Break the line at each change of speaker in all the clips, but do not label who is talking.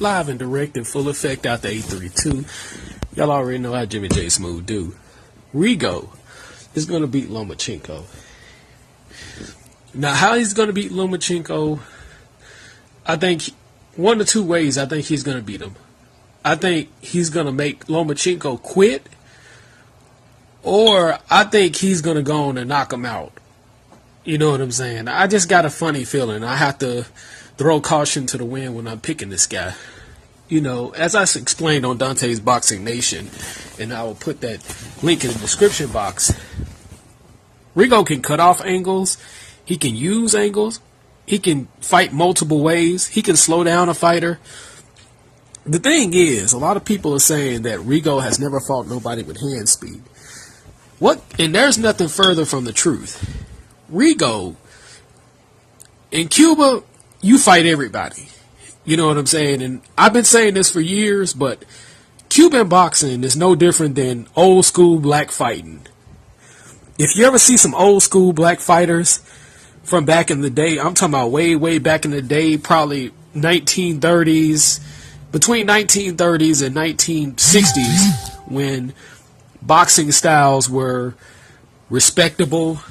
Live and direct in full effect out the 832. Y'all already know how Jimmy J Smooth do. Rigo is going to beat Lomachenko. Now, how he's going to beat Lomachenko, I think one of two ways I think he's going to beat him. I think he's going to make Lomachenko quit, or I think he's going to go on and knock him out. You know what I'm saying? I just got a funny feeling. I have to throw caution to the wind when I'm picking this guy. You know, as I explained on Dante's Boxing Nation, and I will put that link in the description box, Rigo can cut off angles. He can use angles. He can fight multiple ways. He can slow down a fighter. The thing is, a lot of people are saying that Rigo has never fought nobody with hand speed. And there's nothing further from the truth. Rigo, in Cuba, you fight everybody. You know what I'm saying? And I've been saying this for years, but Cuban boxing is no different than old school black fighting. If you ever see some old school black fighters from back in the day, I'm talking about way, way back in the day, probably 1930s, between 1930s and 1960s, when boxing styles were respectable.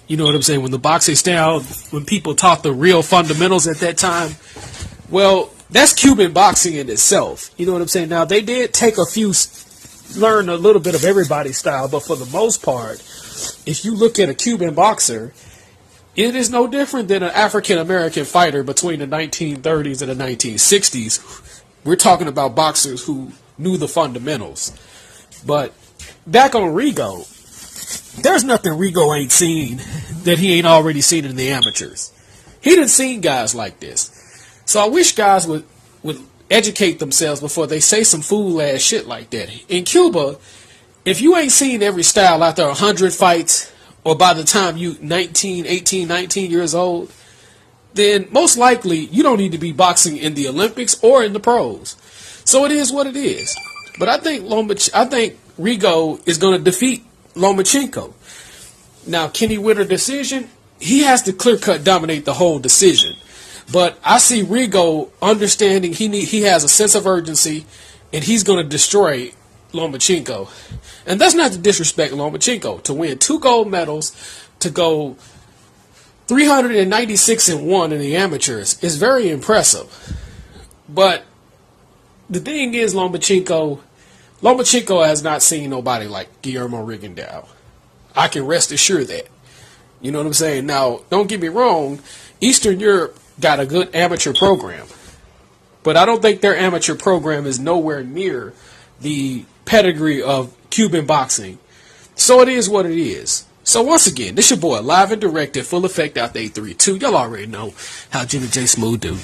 You know what I'm saying? When the boxing style, when people taught the real fundamentals at that time, well, that's Cuban boxing in itself. You know what I'm saying? Now, they did take learn a little bit of everybody's style, but for the most part, if you look at a Cuban boxer, it is no different than an African-American fighter between the 1930s and the 1960s. We're talking about boxers who knew the fundamentals. But back on Rigo, there's nothing Rigo ain't seen that he ain't already seen in the amateurs. He done seen guys like this. So I wish guys would educate themselves before they say some fool-ass shit like that. In Cuba, if you ain't seen every style after 100 fights, or by the time you 18, 19 years old, then most likely you don't need to be boxing in the Olympics or in the pros. So it is what it is. But I think Rigo is going to defeat Lomachenko. Now, can he win a decision? He has to clear-cut dominate the whole decision. But I see Rigo understanding he has a sense of urgency, and he's going to destroy Lomachenko. And that's not to disrespect Lomachenko. To win 2 gold medals, to go 396-1 in the amateurs is very impressive. But the thing is, Lomachenko has not seen nobody like Guillermo Rigondeaux. I can rest assured that. You know what I'm saying? Now, don't get me wrong, Eastern Europe got a good amateur program. But I don't think their amateur program is nowhere near the pedigree of Cuban boxing. So it is what it is. So once again, this your boy, live and direct in full effect out the 832. Y'all already know how Jimmy J Smooth do.